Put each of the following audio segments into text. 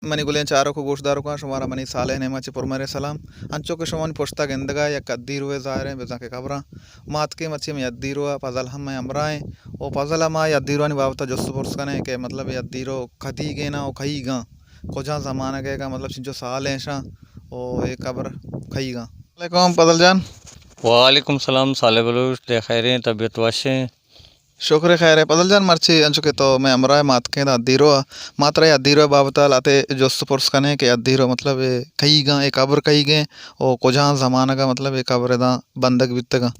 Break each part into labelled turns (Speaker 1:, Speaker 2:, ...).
Speaker 1: Money गुलें चारों को गोशदारों का शुमारा मनी साले ने माचे पुरमरे सलाम अंचो के शुमानी पोस्ता गेंदगा या कद्दी रुए ज़ाहिर बेजा के खबरा मात के मच्छी में यद्दी रुआ पजल हम में अमराएं ओ पजल मा यद्दी रुआ बाबता जस्सु पुरस कने के मतलब यद्दी रो खदी गे ना ओ खई गा कोजा ज़माना के का मतलब जो साल हैं शा ओ एक खबर खई गा वालेकुम पजल जान।
Speaker 2: वालेकुम सलाम साले बलूच दे खैरें तबीयत वाशें
Speaker 1: शुक्र खैर है पदल जान मर्ची अंचुके तो मैं अमरा मात के अद्दीरो मात्रा अद्दीरो बाबता लाते जोस्त पुरस कने के अद्दीरो मतलब कई गा एक अबर कई गए ओ कोजहाँ जमाना का मतलब एक अबर दा बंदक बितगा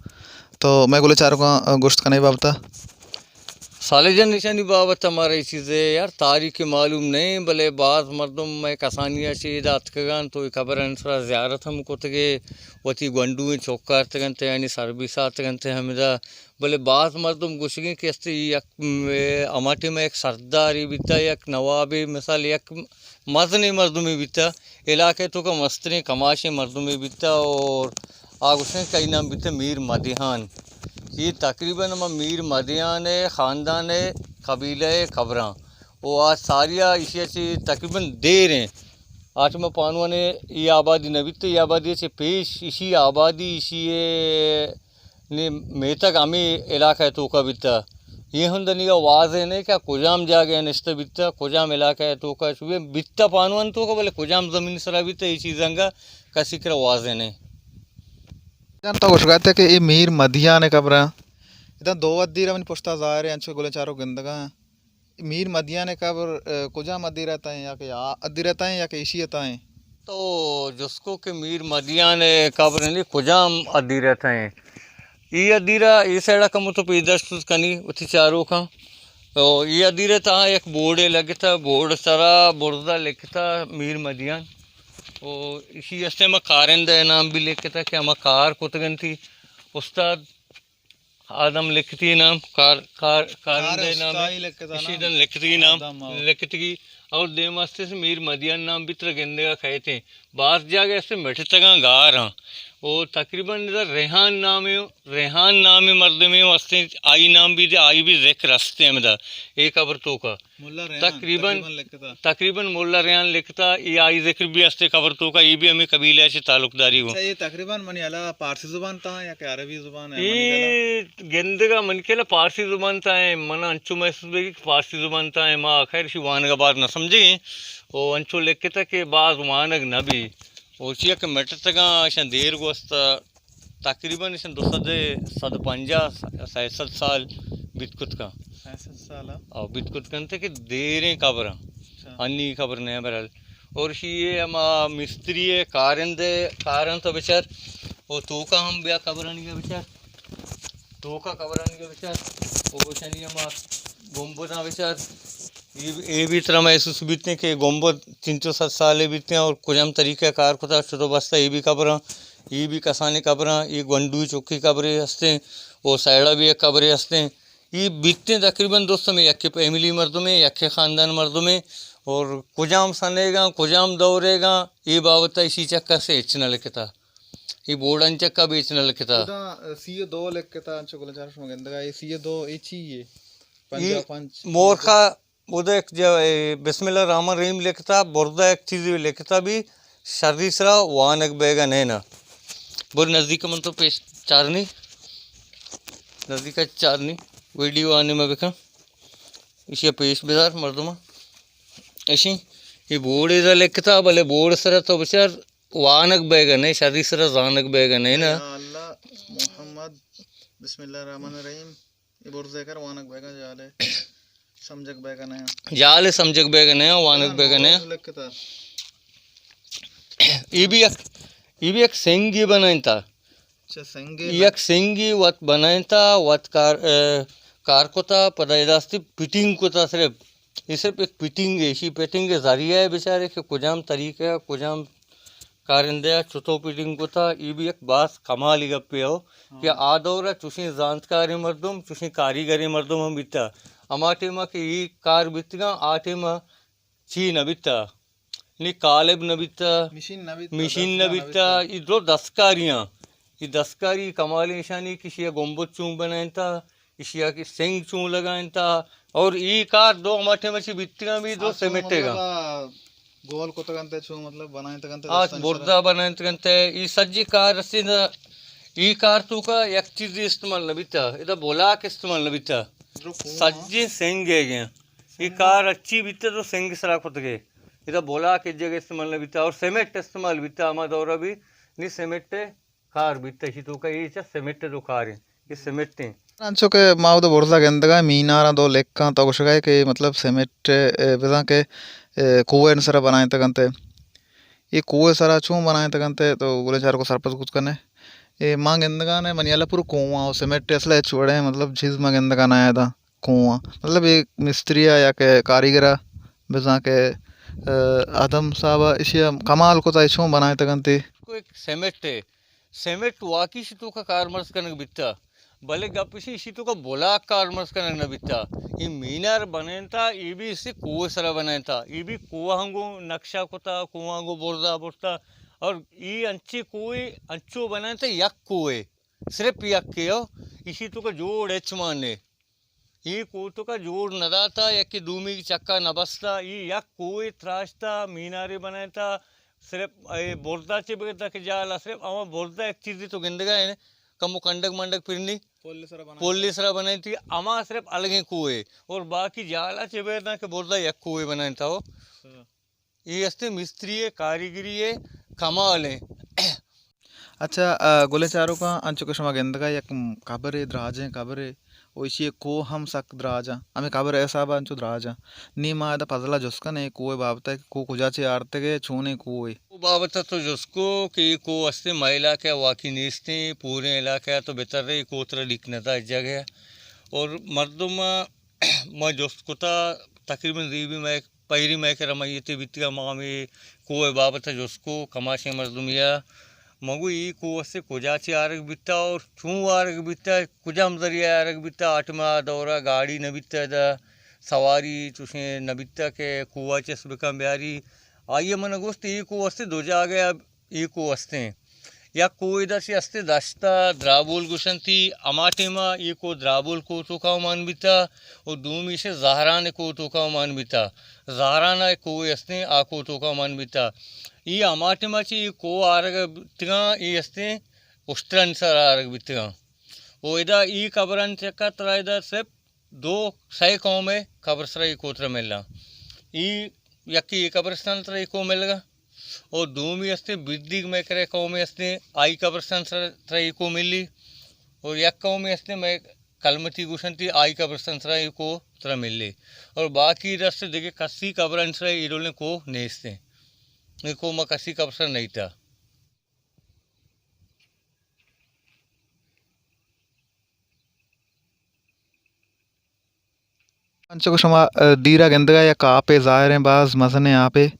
Speaker 1: तो मैं बोले चारों का गोश्त कने बाबता
Speaker 2: साले जन निशानी बाबत हमारे चीज़ें यार तारीख मालूम नहीं भले बाज़ मर्दम में कसानिया शीदात कगान तो खबर अंसरा ज़्यारत हम को तगे वती गंडू चौकार तगनते यानी सर्विसात तगनते हमें भले बाज़ मर्दम गुशगे के अस्ते एक अमाटी में एक सरदारी बिता एक नवाबी मिसाल एक मजनी मर्दमी बिता इलाके तो का मस्तनी कमाशी मर्दमी बिता और आगुशन कई नाम बिता मीर मदिहान ये तकरीबन हम मीर मदियान ख़ानदान कबीले खबरां वो आज सारिया इसी से तकरीबन देर हैं आज में पानवा ने ये आबादी नबीते ये आबादी से पेश इसी आबादी इसी ने मेतक हमें इलाका है तो का बिता ये हुंदनी का वाज है नहीं क्या कुजाम जा गया निश्चित बिता कुजाम इलाका है तो का सुबह बिता पानवन तो का बोले कुजाम ज़मीन सरा बिता ये चीज़ांगा का सिक्र वाज है नहीं
Speaker 1: जानता कुछ कहते कि ये मीर मदिया ने कब्रा इधर दो अद्दी रवन पोस्ता ज़ाहिर है अंचो गोले चारों गंदगा मीर मदिया ने कब्र कुजा मदी रहता है या कि अद्दी रहता है या कि इसी रहता है
Speaker 2: तो जिसको के मीर मदिया ने कब्र नहीं कुजाम अद्दी रहता है ये अदीरा ये साइड कम तो पैदाश कनी उठी चारों का तो ये अदी रहता है एक बोर्ड लगता बोर्ड सारा बुर्दा लिखता मीर मदियान और इसी अस्ते में कारिंदा नाम भी लिखता कि हम कार कुतगन थी उस्ताद आदम लिखती नाम कार कार कारिंदा नाम इसी दिन लिखती नाम लिखती और देमस्ते से मीर मदियान नाम भी तरह गेंदे का खाए थे बास जागे ऐसे बैठे तक गार हाँ और तकरीबन इधर रेहान नाम मर्द में वस्ते आई नाम भी दे आई भी जिक्र रस्ते में दा एक अबर तो का तकरीबन मुल्ला रेहान लिखता ये आई जिक्र भी हस्ते खबर तो का ये भी हमें कबीले से ताल्लुकदारी हो
Speaker 1: ये तकरीबन मनी अला पारसी जुबान था या कि अरबी जुबान है
Speaker 2: ये गेंदे का मन के पारसी जुबान था है मना अंचु महसूस पारसी जुबान था है माँ खैर शिवान का बात न समझे वो अंचु लिखता के बाज वानग न भी ओचिया के मेटर तक देर गोस्त तकरीबन इशन 250 साल बितकुत का
Speaker 1: 60 साल
Speaker 2: और बितकुत करते कि देरें खबर अन्नी खबर नहीं बरल और ये हम मिस्त्री कारण तो बेचार वो तो का हम ब्याह खबर नहीं का बेचार तो का खबर नहीं का बेचार वो शनि हम गोम्बो ना बेचार ये भी तरह महसूस बीतने के गोम्बो 307 साल बीतते हैं और कुछ हम तरीक़ा कार को था छोटो बस्ता ये भी खबर ये भी कसाने खबर ये गंडू चौकी खबरें हंसते वो साइडा भी एक खबरें हंसते ये बीतते तकरीबन दोस्तों में यके फैमिली मर्दों में यके ख़ानदान मर्दों में और कुजाम सनेगा कुजाम दौड़ेगा ये बाबत इसी चक्का से बेचना लिखता ये बोर्डन चक्का बेचना लिखता
Speaker 1: सी दो लिखता सी दो
Speaker 2: मोरखा उधर एक जो बिस्मिल्लाह रहमान रहीम लिखता बुर्दा एक चीज़ लिखता भी शर्दीसरा वानक बेगन है ना बुर नज़दीक मन तो पेश चारनी नज़दीक चारनी वीडियो आने में बेका इसी पेश बेदार मर्दमा ऐसी ये बोर्ड इधर लिखता भले बोर्ड सरा तो बेचार वानक बेगन है शर्दीसरा जानक बेगन है ना
Speaker 1: मोहम्मद बिस्मिल्लाह रहमान रहीम ये बुर्दा कर वानक बेगन जाले समझक बेगन है
Speaker 2: जाले समझक बेगन है वानक बेगन है ये भी एक सेंगी बनाई था एक सेंगी वत बनाई था वत कार को था पदाइदास्ती पिटिंग को था सिर्फ ये सिर्फ एक पिटिंग है इसी पिटिंग के जरिया है बेचारे के कुजाम तरीका कुजाम कारिंदा चुतो पिटिंग को था ये भी एक बात कमाल गप्पे हो कि आदौरा चुशी जानकारी मर्दुम चुशी कारीगरी मर्दुम हम बिता अमाटे में कि ये कार बितगा आटे में ची न बिता नहीं कालेब न बिता मशीन न बिता ये दो दस्कारियाँ ये दस्कारी कमाल निशानी किसी गोम्बो चूँ बनाए था इशिया की सिंग चूँ लगाए था और ये कार दो अमाटे में ची बितगा भी दो समेटेगा
Speaker 1: गोल को तगंते छू मतलब बनाए तगंते
Speaker 2: आज बुर्दा बनाए तगंते ई सज्जी कार रस्सी न ई कार तू का एक चीज इस्तेमाल न बिता इधर बोला के इस्तेमाल न बिता सज्जी सेंगे गए ये कार अच्छी बीते तो सेंग सरा खुद गए इधर बोला के जगह इस्तेमाल न बिता और सीमेंट इस्तेमाल बिता हमारा दौरा भी नहीं सीमेंट कार बीता ही तो का ये सीमेंट तो कार है ये सीमेंट है
Speaker 1: अंचो के मावद बोर्दा गेंदगा मीनारा दो लेक्का तो कुछ गए कि मतलब सीमेंट बिदा के कुएं सरा बनाए तगंते ये कुएं सरा छू बनाए तगंते तो बोले चार को सरपंच कुछ करने ये माँ गेंदगा ने मनियाला पूरा कुआं और सीमेंट असले छोड़े मतलब झीज माँ गेंदगा ना आया था कुआं मतलब ये मिस्त्रिया या के कारीगरा बिजा के आदम साहब इसी कमाल को ताई छू बनाए तगंते
Speaker 2: को एक सीमेंट है सीमेंट वाकी शितु का कारमर्स करने बिता भले गपिसी इसी तो का बोला कारमर्स करने न बिता ये मीनार बने था ये भी इससे कुएं सरा बने था ये भी कुआं हंगो नक्शा को था कुआं को बोरदा बोरता और ये अंचे कुएं अंचो बने था यक कुएं सिर्फ यक के हो इसी तो का जोड़ एच माने ये को तो का जोड़ नदा था या कि दूमी की चक्का न बसता ये यक कुएं त्राशता मीनारे बने था सिर्फ ये बोरदा चिपके तक जाला सिर्फ आवा बोरदा एक चीज़ तो गिंदगा है कमो कंडक मंडक फिरनी पोली सरा बनाई थी अमा सिर्फ अलग कुएं और बाकी जाला चिबेरना के बोलता एक कुएं बनाए था वो ये अस्ते मिस्त्री है कारीगरी है कमाल है
Speaker 1: अच्छा गोले चारों का अंचो के शमा गेंदगा या काबरे द्राजे काबरे ओइसी को हम सक द्राजा हमें काबर ऐसा बा अंचो द्राजा नी मादा पजला जोस्का ने कुएं बाबता को कुजाचे आरते के छूने कुएं
Speaker 2: बाबत तो जिसको कि को अस्ते महिला के वाकी नीस्ते पूरे इलाके तो बेहतर रही कोतरा लिखना था इस जगह और मर्दों में मैं जोस्को था तकरीबन रीबी में पैरी में के रमाई थी बितिया माँ में कोई बाबत जोस्को कमाशे मर्दुमिया मगु ई को अस्ते कुजाचे आरग बिता और छू आरग बिता कुजाम जरिया आरग बिता आठमा दौरा गाड़ी न बिता दा सवारी चुसे न बिता के कुआचे सुबह ब्यारी आइए मन गोष्ट ई को अस्ते दो जा गया ई को अस्ते या कोई दसी अस्ते दस्ता द्राबुल गुशंती अमाटेमा ई को द्राबुल को तो का मान बिता और दूमी से जहरान को तो का मान बिता जहराना कोई अस्ते आ को तो का मान बिता ई अमाटेमा ची को आरग बितगा ई अस्ते उष्ट्रन सर आरग बितगा ओ इदा ई कबरन चक्का तरा इदा सिर्फ दो सही कौम है कब्र सरा ई कोतरा मिलना ई यकी कब्रिस्तान तरह को मिलेगा और दूमी अस्ते बिद्दी में करे कौमे अस्ते आई कब्रिस्तान तरह को मिली और यक कौमे अस्ते मैं कलमती गुशंती आई कब्रिस्तान तरह को तरह मिली और बाकी रस्ते देखे कसी कब्रन तरह इरोले को नेस्ते को मैं कसी कब्रिस्तान नहीं था
Speaker 1: अंचो को शमा दीरा गेंदगा या कापे जाहिर हैं बाज मजने आपे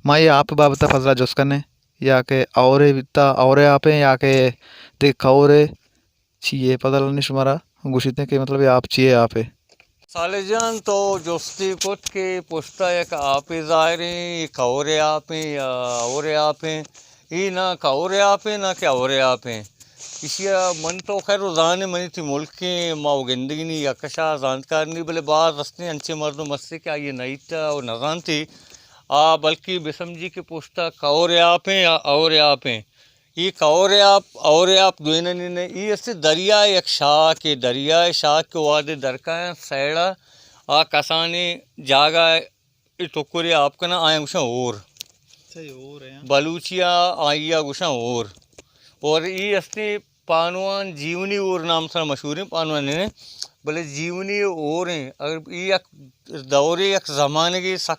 Speaker 1: माँ ये आप बाबता फजला जोस्का ने या के औरे बिता औरे आपे या के देख औरे चाहिए पता नहीं शुमारा गुशिते के मतलब ये आप चाहिए आपे
Speaker 2: साले जान तो जोस्ती कुछ के पुछता है कि आप ज़ाहिर हैं कौरे आप हैं या औरे आप हैं ये ना कौरे आप हैं ना क्या औरे आप हैं इसिया मन तो खैर जाने मनी थी मुल्क के माओ जिंदगी नहीं यकशा जानकार नहीं भले बात रस्ते अंचे मर्दों मस्से क्या ये नहीं था और न जानती बल्कि बिसम जी के पूछता कौरे आप हैं या और आप हैं ये कौरे आप और आप दोनों ने ये ऐसे दरिया एक शाह के वादे दरका सैड़ा कसाने जागा टुकुरे आपका ना आए गुशा और बलूचिया आइया गुशा और ये अस्ते पानवान जीवनी और नाम से मशहूर है पानवान ने भले जीवनी और हैं अगर ये एक दौरे एक ज़माने के सक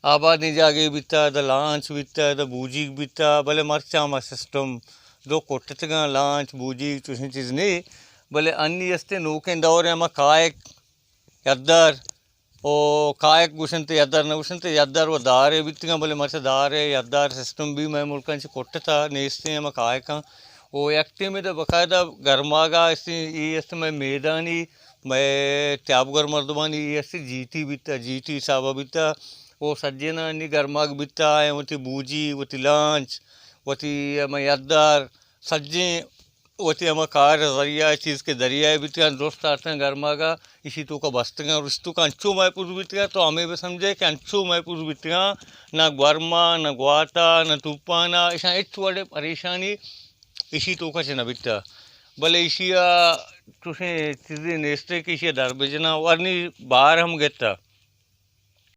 Speaker 2: आबाद नहीं जागे बिता द लांच बिता द बूजी बिता भले मरचा मा सिस्टम दो कोटतगा लांच बूजी चुसी चीज़ नहीं भले अन्य अस्ते नौके दौरे हम कायक यद्दर ओ कायक गुशंते यद्दर न गुशंते यद्दर वो दारे बितगा भले मरचा दारे यद्दर सिस्टम भी मैं मुल्कन से कोटता नेस्ते हम कायका वो एक्टे में तो बकायदा गर्मागा ऐसे ये ऐसे मैं मैदानी मैं त्याबगर मर्दबानी ये ऐसे जीटी साबा बिता वो सज्जना नहीं गर्माग बिता है वो थी बूजी वो थी लांच वो थी मैं यद्दार सज्जे वती हम कार जरिया चीज़ के दरिया भी त्या दोस्त आते हैं घर मागा इसी तो का बसते हैं और इस तो का अंचो मैपुर भी त्या तो हमें भी समझे कि अंचो मैपुर भी त्या ना वर्मा ना ग्वाता ना तूफाना ऐसा एक बड़े परेशानी इसी तो का चना बिता भले इसिया तुसे चीज़ें नेस्ते की इसी दर बेजना वरनी बाहर हम गेता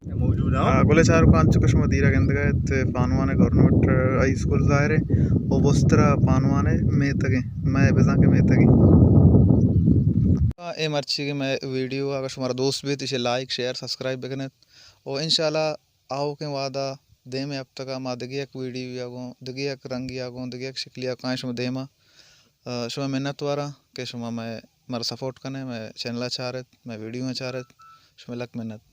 Speaker 1: Gole charu kanchu kashma dira gendaga panuane government high school zaire o bostra panuane metage मैं बेजा के मेतगी ए मर्ची के मैं वीडियो अगर तुम्हारा दोस्त भी तो इसे लाइक शेयर सब्सक्राइब बेकने और इंशाल्लाह आओ के वादा दे में अब तक मा दगी एक वीडियो यागो दगी एक रंग यागो दगी एक शिकलिया कांय शुम देमा शुम मेहनत वारा के शुम मैं मर सपोर्ट करने मैं चैनल चाह रहे मैं वीडियो चाह रहे शुम लक मेहनत